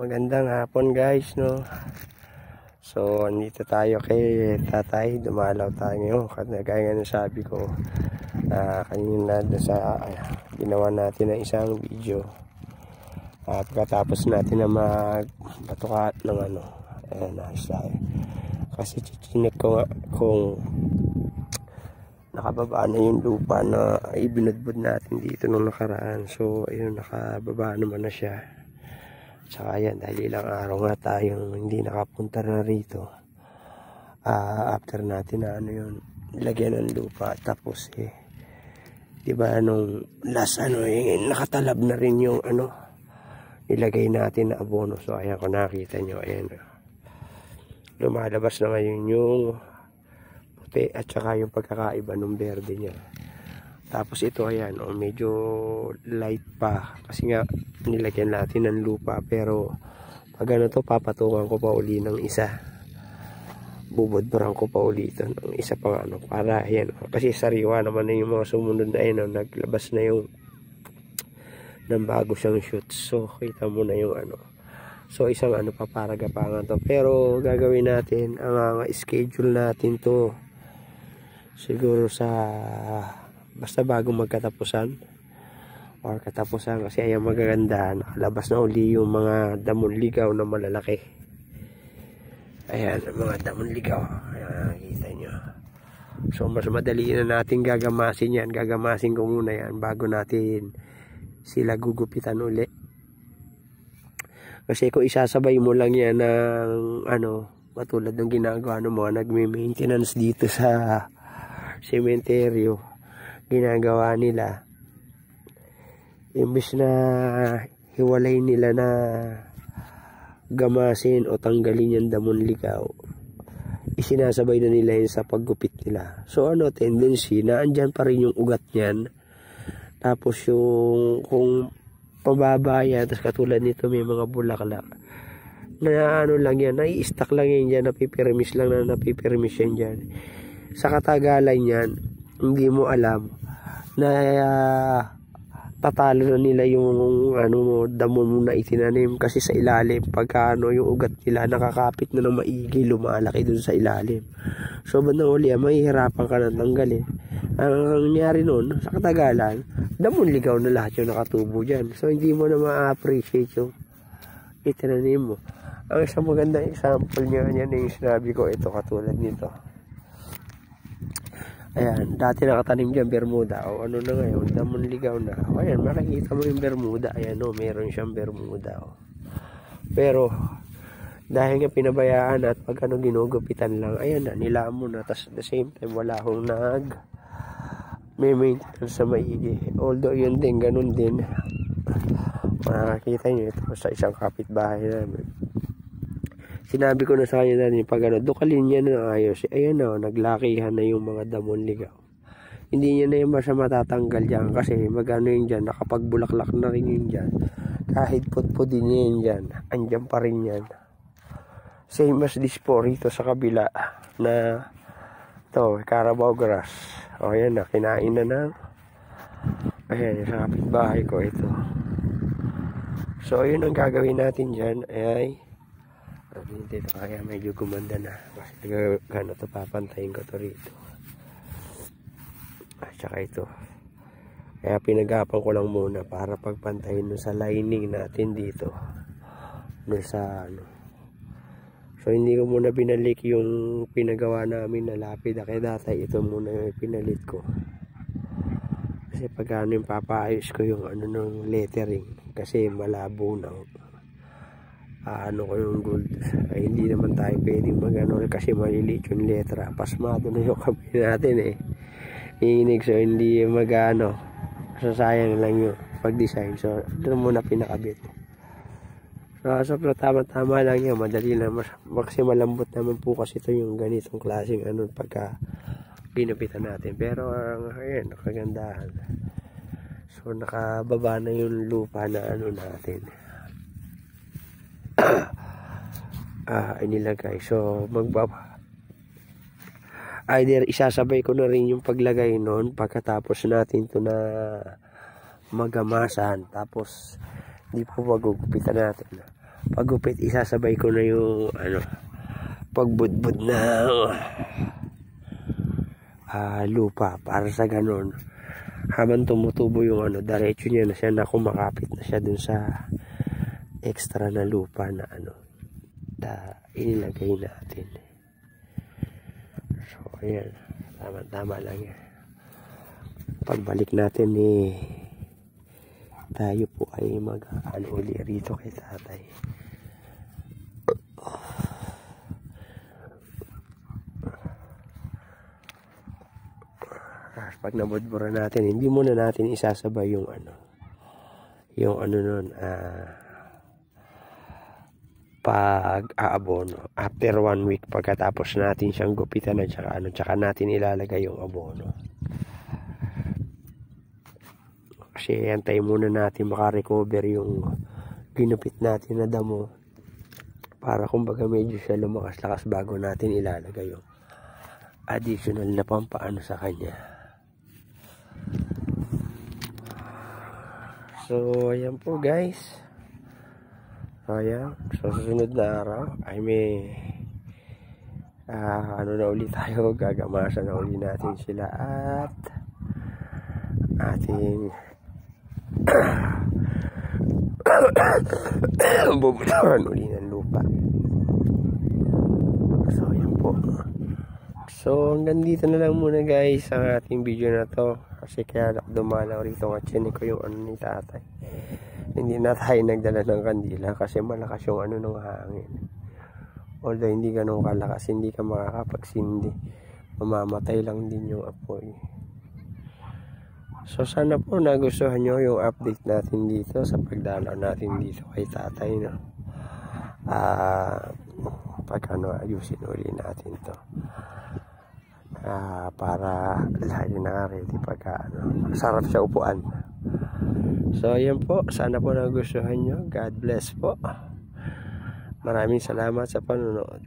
Magandang hapon guys, no. So andito tayo kay tatay, dumalaw tayo ngayon. Kagaya ng sabi ko kanina sa ginawa natin ng isang video. Pagkatapos natin na magbatukat ng ayos tayo. Kasi chichinik ko nga kung nakababa na yung lupa na ibinudbud natin dito nung nakaraan. So ayun, nakababa naman na siya. Tsaka yan, dahil ilang araw nga tayong hindi nakapunta na rito. After natin na nilagyan ng lupa. Tapos diba nung last nakatalab na rin yung nilagay natin na abono. So ayan, kung nakita nyo, ayan, lumalabas na ngayon yung puti at saka yung pagkakaiba ng berde niya. Tapos ito, ayan, medyo light pa kasi nga nilagyan natin ng lupa. Pero pag papatungan ko pa uli ng isa, bubudburan ko pa uli ito ng isa pang para ayan, kasi sariwa naman na yung mga sumunod na naglabas na yung ng bago siyang shoot. So kita mo na yung so isang paparagapangan to. Pero gagawin natin ang schedule natin to siguro sa basta bago magkatapusan or katapusan, kasi ayan, magaganda, nakalabas na uli yung mga damon ligaw na malalaki. Ayan, mga damon ligaw, ayan, nakikita nyo. So mas madali na natin gagamasin yan. Gagamasin ko muna yan bago natin sila gugupitan uli. Kasi kung isasabay mo lang yan ng katulad ng ginagawa ng mga nagme-maintenance dito sa sementeryo, ginagawa nila, imbis na hiwalay nila na gamasin o tanggalin yung damon ligaw, isinasabay na nila yun sa paggupit nila. So tendency na andyan pa rin yung ugat niyan. Tapos yung kung pababa yan, tapos katulad nito may mga bulaklak na lang yan, nai-stack lang yan dyan, napipirmis lang na napipirmis yan dyan. Sa katagalan yan, hindi mo alam na tatalo na nila yung damon mo na itinanim, kasi sa ilalim pagka yung ugat nila nakakapit na ng maigi, lumalaki dun sa ilalim. So bandang uli mahihirapan ka na tanggalin. Ang nangyari nun sa katagalan, damon ligaw na lahat yung nakatubo dyan. So hindi mo na ma-appreciate yung itinanim mo. Ang isang magandang example niya yan yung sinabi ko, ito katulad nito. Ayan, dati nakatanim dyan Bermuda, o na ngayon, damon ligaw na. O ayan, makikita mo yung Bermuda, ayan meron siyang Bermuda. Pero dahil nga pinabayaan at pag ginugupitan lang, ayan na, nilamon na. Tapos at the same time, wala akong may maintenance sa maigi. Although yun din, ganun din, makikita nyo ito sa isang kapitbahay namin. Sinabi ko na sa kanya natin, pag dukalin niya na ayos, ayan naglakihan na yung mga damon ligaw. Hindi niya na yung basta matatanggal dyan, kasi yun dyan, nakapagbulaklak na rin yun dyan. Kahit putpudin niya yun dyan, andyan pa rin yan. Same as this po rito sa kabila na ito, Carabao grass. O ayan na, kinain na ayan, sa kapitbahay ko ito. So yun ang gagawin natin dyan ay dito, kaya medyo gumanda na kasi papantayin ko to rito at saka ito, kaya pinagapan ko lang muna para pagpantayin sa lining natin dito sa so hindi ko muna binalik yung pinagawa namin na lapid, kaya dati ito muna yung pinalit ko kasi pag yung papaayos ko yung ng lettering, kasi malabo na ko yung gold. Ay, hindi naman tayo pwedeng kasi maliliit yung letra, pasmado na yung kamay natin iinig, so hindi sasayang lang yung pag design. So doon muna pinakabit. So tama lang yun, madali lang, kasi malambot naman po kasi ito yung ganitong klaseng pagka pinupitan natin. Pero ayan, nakagandahan. So nakababa na yung lupa na natin inilagay. So either isasabay ko na rin yung paglagay nun pagkatapos natin to na magamasan, tapos Hindi po magugupitan natin. paggupit, isasabay ko na yung pagbudbud ng lupa para sa ganun habang tumutubo yung diretso niya na siya na kumakapit na siya dun sa extra na lupa na inilagay natin. So ayan, tama lang yan. Pagbalik natin tayo po ay uli rito kay tatay. Pag nabudbura natin, hindi muna natin isasabay yung nun pag-aabono. After 1 week pagkatapos natin siyang gupitan at tsaka natin ilalagay yung abono. Kasi antay muna natin makarecover yung ginupit natin na damo para kumbaga medyo siya lumakas-lakas bago natin ilalagay yung additional na pampaano sa kanya. So ayan po guys, ayan, so susunod na araw ay may na ulit tayo, gagamasan na ulit natin sila at ating bubutuhan uli ng lupa. So ayan po, so hanggang dito na lang muna guys ang ating video na to. Kasi kaya dumalaw rito at chinik ko yung ni tatay. Hindi na tayo nagdala ng kandila kasi malakas yung ng hangin. Although hindi ganun kalakas, hindi ka makakapagsindi. Mamamatay lang din yung apoy. So sana po nagustuhan nyo yung update natin dito sa pagdalaw natin dito kay tatay. Pag ayusin uli natin to. Para lagi naka-ready pagka sarap siya upuan. So ayan po, sana po nagustuhan nyo. God bless po. Maraming salamat sa panonood.